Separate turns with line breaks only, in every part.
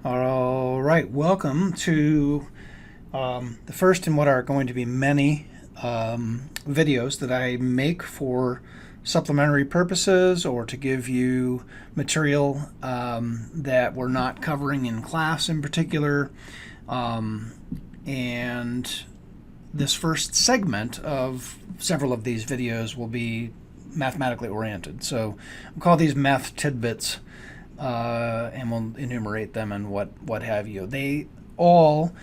All right, welcome to the first in what are going to be many videos that I make for supplementary purposes or to give you material that we're not covering in class in particular. And this first segment of several of these videos will be mathematically oriented. So we'll call these math tidbits. And we'll enumerate them and what have you. They all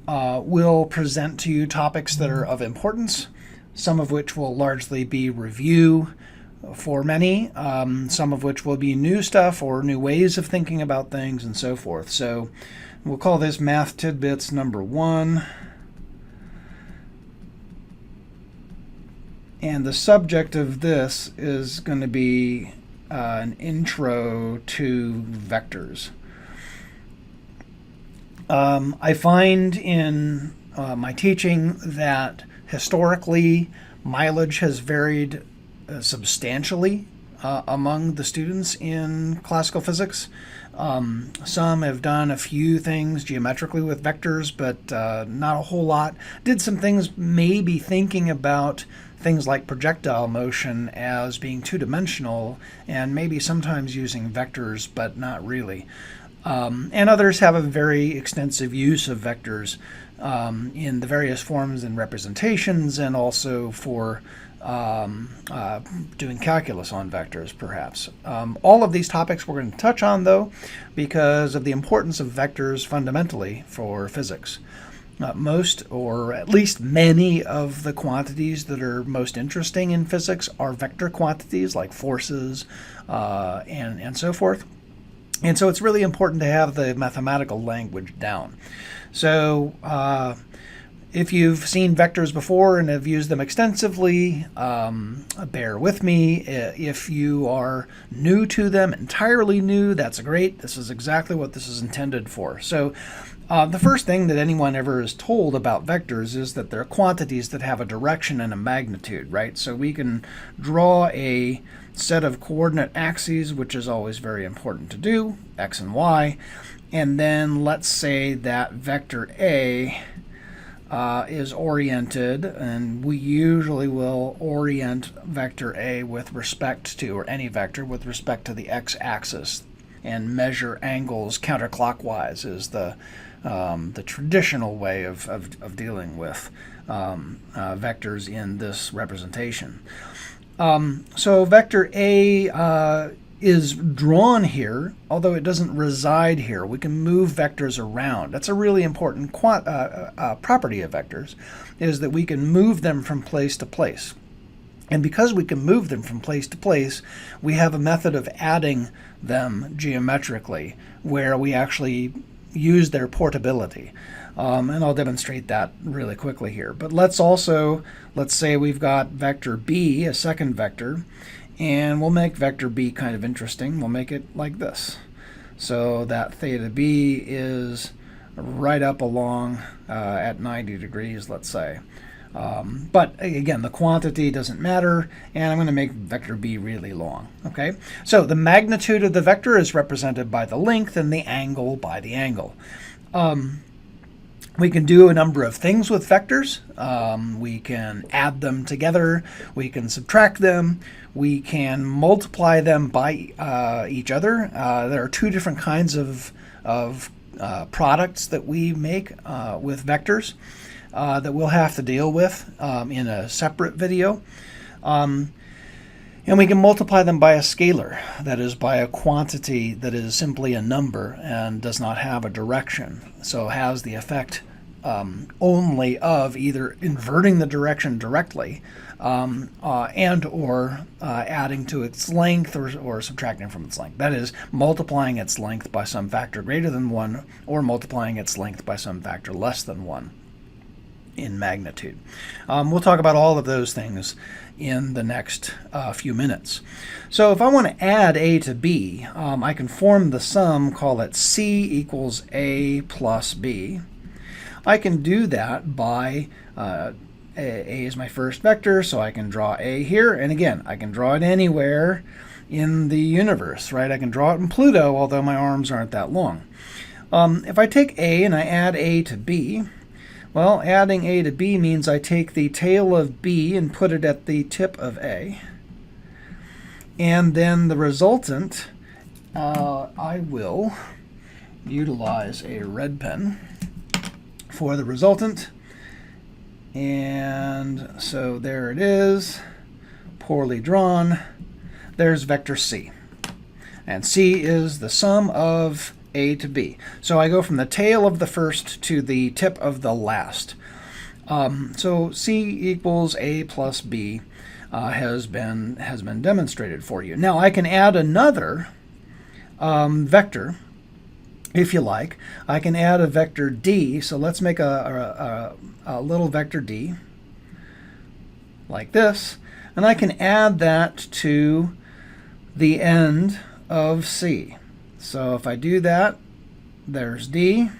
will present to you topics that are of importance, some of which will largely be review for many, some of which will be new stuff or new ways of thinking about things and so forth. So we'll call this Math Tidbits number 1. And the subject of this is going to be an intro to vectors. I find in my teaching that historically mileage has varied substantially among the students in classical physics. Some have done a few things geometrically with vectors, but not a whole lot. Did some things maybe thinking about things like projectile motion as being two-dimensional and maybe sometimes using vectors, but not really. And others have a very extensive use of vectors in the various forms and representations, and also for doing calculus on vectors, perhaps. All of these topics we're going to touch on, though, because of the importance of vectors fundamentally for physics. Most, or at least many, of the quantities that are most interesting in physics are vector quantities like forces and so forth. And so it's really important to have the mathematical language down. So if you've seen vectors before and have used them extensively, bear with me. If you are new to them, entirely new, that's great. This is exactly what this is intended for. So the first thing that anyone ever is told about vectors is that they're quantities that have a direction and a magnitude, right? So we can draw a set of coordinate axes, which is always very important to do, x and y, and then let's say that vector A is oriented, and we usually will orient vector A with respect to, or any vector with respect to the x-axis, and measure angles counterclockwise is the traditional way of dealing with vectors in this representation. So vector A is drawn here, although it doesn't reside here. We can move vectors around. That's a really important property of vectors, is that we can move them from place to place. And because we can move them from place to place, we have a method of adding them geometrically where we actually use their portability. And I'll demonstrate that really quickly here. But let's say we've got vector B, a second vector, and we'll make vector B kind of interesting. We'll make it like this. So that theta B is right up along at 90 degrees, let's say. But again, the quantity doesn't matter, and I'm going to make vector B really long. Okay, so the magnitude of the vector is represented by the length, and the angle by the angle. We can do a number of things with vectors. We can add them together, we can subtract them, we can multiply them by each other. There are two different kinds of products that we make with vectors that we'll have to deal with in a separate video. And we can multiply them by a scalar, that is, by a quantity that is simply a number and does not have a direction, so has the effect only of either inverting the direction directly and or adding to its length or subtracting from its length. That is, multiplying its length by some factor greater than 1 or multiplying its length by some factor less than 1 in magnitude. We'll talk about all of those things in the next few minutes. So if I want to add A to B, I can form the sum, call it C equals A plus B. I can do that by A is my first vector, so I can draw A here, and again, I can draw it anywhere in the universe, right? I can draw it in Pluto, although my arms aren't that long. If I take A and I add A to B, well, adding A to B means I take the tail of B and put it at the tip of A. And then the resultant, I will utilize a red pen for the resultant. And so there it is, poorly drawn. There's vector C. And C is the sum of A to B. So I go from the tail of the first to the tip of the last. So C equals A plus B has been demonstrated for you. Now I can add another vector, if you like. I can add a vector D. So let's make a little vector D like this, and I can add that to the end of C. So if I do that, there's D.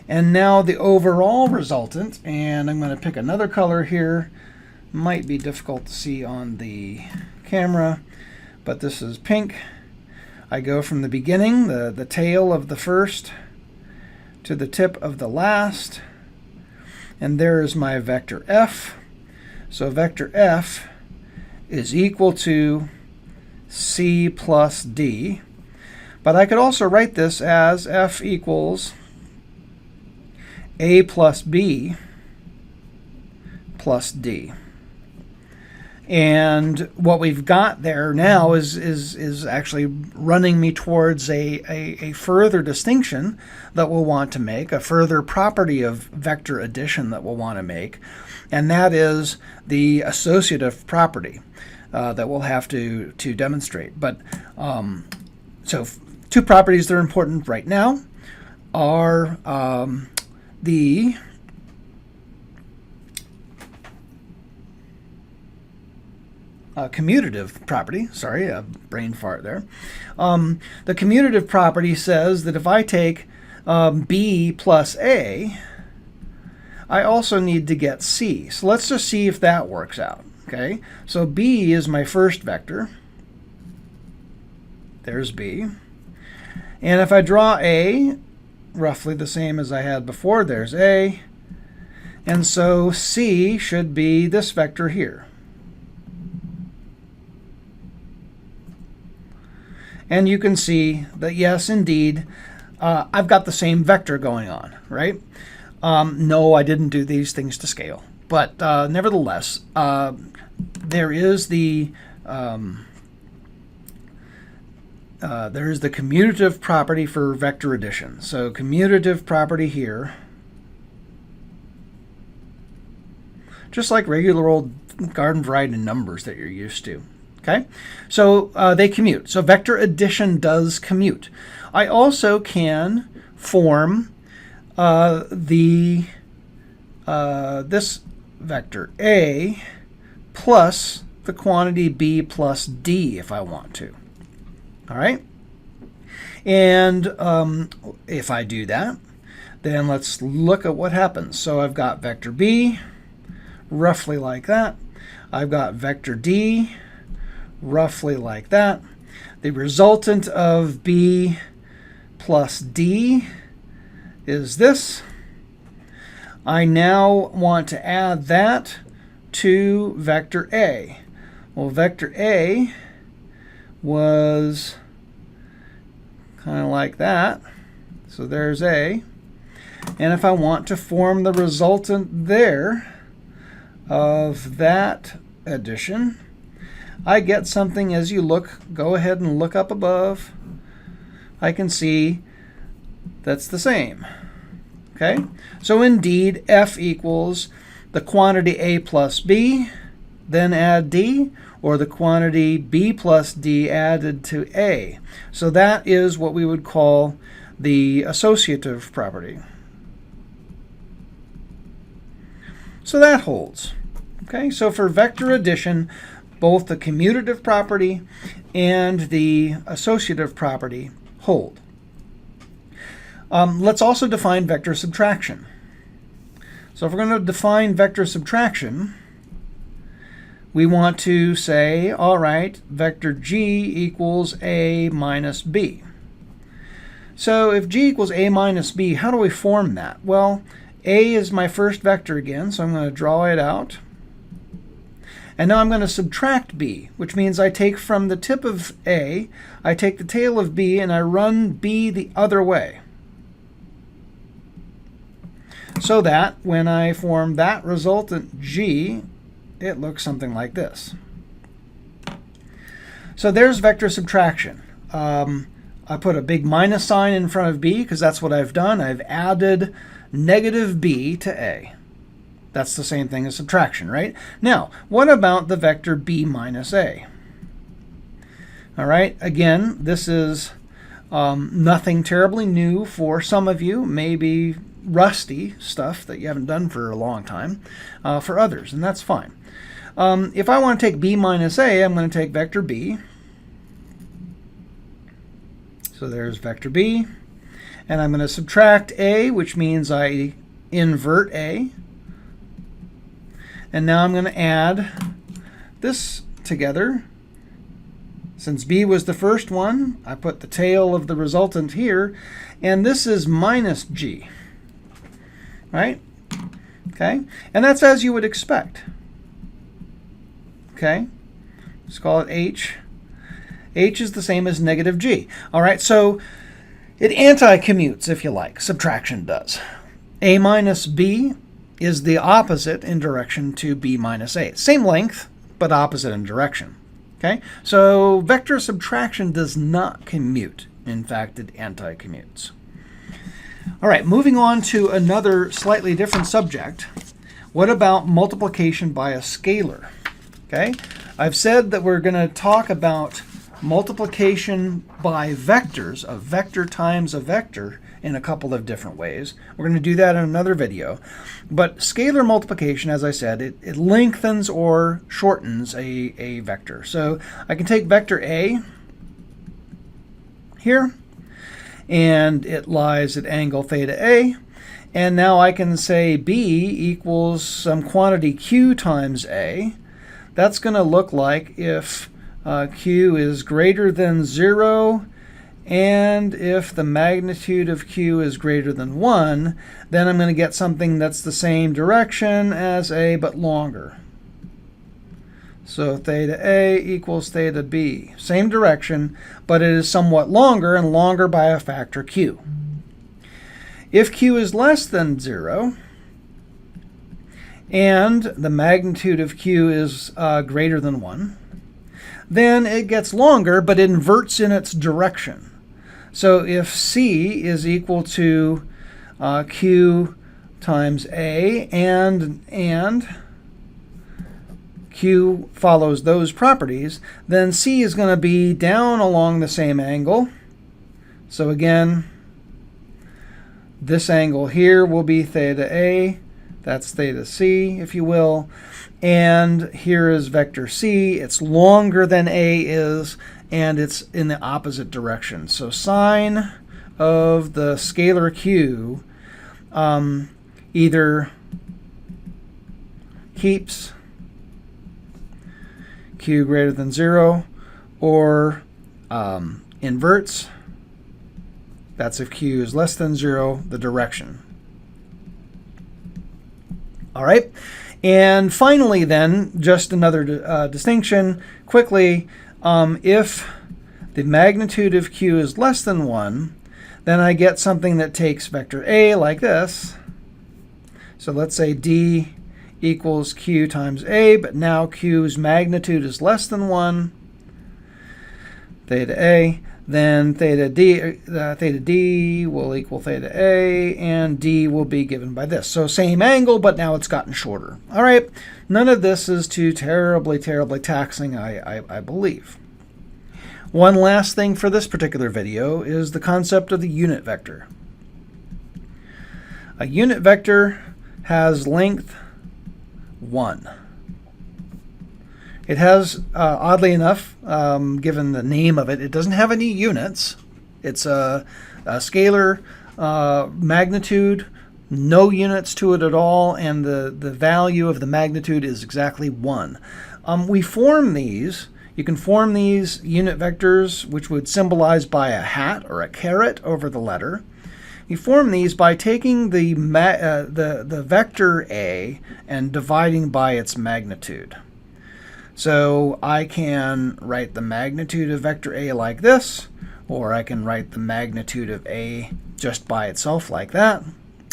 And now the overall resultant, and I'm going to pick another color here. Might be difficult to see on the camera, but this is pink. I go from the beginning, the tail of the first, to the tip of the last, and there is my vector F. So vector F is equal to C plus D. But I could also write this as F equals A plus B plus D. And what we've got there now is actually running me towards a further distinction that we'll want to make, a further property of vector addition that we'll want to make, and that is the associative property that we'll have to demonstrate. But so two properties that are important right now are the commutative property. Sorry, a brain fart there. The commutative property says that if I take B plus A, I also need to get C. So let's just see if that works out. Okay, so B is my first vector. There's B. And if I draw A, roughly the same as I had before, there's A. And so C should be this vector here. And you can see that, yes, indeed, I've got the same vector going on, right? No, I didn't do these things to scale. But nevertheless, there is the commutative property for vector addition. So commutative property here, just like regular old garden variety numbers that you're used to. Okay, so they commute. So vector addition does commute. I also can form this vector A plus the quantity B plus D if I want to. All right, and if I do that, then let's look at what happens. So I've got vector B roughly like that. I've got vector D roughly like that. The resultant of B plus D is this. I now want to add that to vector A. Well, vector A was kind of like that. So there's A. And if I want to form the resultant there of that addition, I get something. As you look, go ahead and look up above. I can see that's the same. Okay, so indeed F equals the quantity A plus B, then add D, or the quantity B plus D added to A. So that is what we would call the associative property. So that holds. Okay, so for vector addition, both the commutative property and the associative property hold. Let's also define vector subtraction. So if we're going to define vector subtraction, we want to say, all right, vector G equals A minus B. So if g equals a minus b, how do we form that? Well, a is my first vector again, so I'm going to draw it out. And now I'm going to subtract b, which means I take from the tip of a, I take the tail of b, and I run b the other way. So that when I form that resultant g, it looks something like this. So there's vector subtraction. I put a big minus sign in front of b because that's what I've done. I've added negative b to a. That's the same thing as subtraction, right? Now, what about the vector b minus a? All right, again, this is nothing terribly new for some of you, maybe rusty stuff that you haven't done for a long time for others, and that's fine. If I want to take b minus a, I'm going to take vector b. So there's vector b. And I'm going to subtract a, which means I invert a. And now I'm going to add this together. Since b was the first one, I put the tail of the resultant here. And this is minus g. Right? Okay? And that's as you would expect. Okay? Let's call it h. H is the same as negative g. All right, so it anti-commutes, if you like. Subtraction does. A minus b is the opposite in direction to b minus a. Same length, but opposite in direction. Okay, so vector subtraction does not commute. In fact, it anti-commutes. All right, moving on to another slightly different subject. What about multiplication by a scalar? Okay, I've said that we're going to talk about multiplication by vectors, a vector times a vector, in a couple of different ways. We're going to do that in another video. But scalar multiplication, as I said, it lengthens or shortens a vector. So I can take vector A here, and it lies at angle theta A. And now I can say B equals some quantity Q times A. That's going to look like if Q is greater than 0, and if the magnitude of Q is greater than 1, then I'm going to get something that's the same direction as A but longer. So theta A equals theta B. Same direction, but it is somewhat longer, and longer by a factor Q. If Q is less than 0, and the magnitude of Q is greater than 1, then it gets longer, but inverts in its direction. So if C is equal to Q times A, and Q follows those properties, then C is going to be down along the same angle. So again, this angle here will be theta A. That's theta C, if you will. And here is vector C. It's longer than A is, and it's in the opposite direction. So sine of the scalar Q either keeps Q greater than 0 or inverts. That's if Q is less than 0, the direction. All right. And finally then, just another distinction quickly. If the magnitude of Q is less than 1, then I get something that takes vector A like this. So let's say D equals Q times A, but now Q's magnitude is less than 1, theta A. Then theta D will equal theta A, and D will be given by this. So same angle, but now it's gotten shorter. All right, none of this is too terribly taxing, I believe. One last thing for this particular video is the concept of the unit vector. A unit vector has length 1. It has, oddly enough, given the name of it, it doesn't have any units. It's a scalar magnitude, no units to it at all, and the value of the magnitude is exactly 1. We form these You can form these unit vectors, which would symbolize by a hat or a caret over the letter. You form these by taking the vector A and dividing by its magnitude. So I can write the magnitude of vector A like this, or I can write the magnitude of A just by itself like that.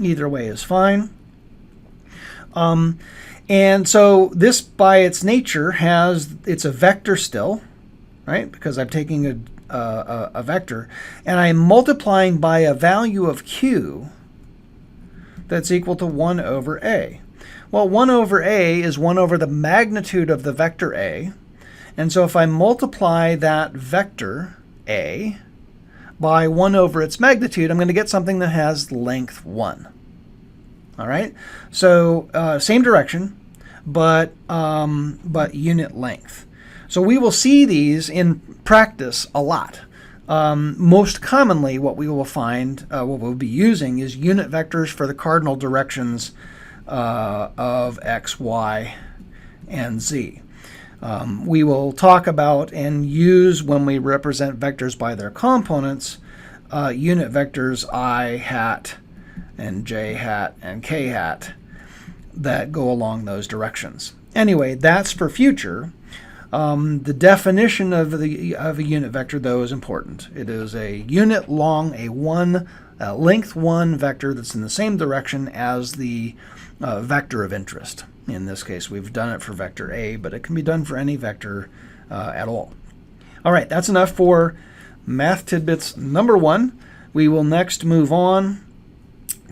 Either way is fine. And so this, by its nature, it's a vector still, right? Because I'm taking a vector, and I'm multiplying by a value of q that's equal to 1 over a. Well, 1 over a is 1 over the magnitude of the vector a, and so if I multiply that vector a by 1 over its magnitude, I'm going to get something that has length 1. All right, so same direction, but unit length. So we will see these in practice a lot. Most commonly, what we will find, what we'll be using is unit vectors for the cardinal directions of x, y, and z. We will talk about and use, when we represent vectors by their components, unit vectors I hat and j hat and k hat that go along those directions. Anyway, that's for future. The definition of a unit vector, though, is important. It is a unit long, a length 1 vector that's in the same direction as the vector of interest. In this case, we've done it for vector A, but it can be done for any vector at all. All right, that's enough for Math Tidbits number 1. We will next move on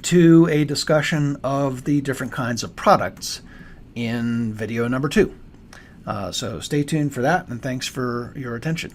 to a discussion of the different kinds of products in video number 2. So stay tuned for that, and thanks for your attention.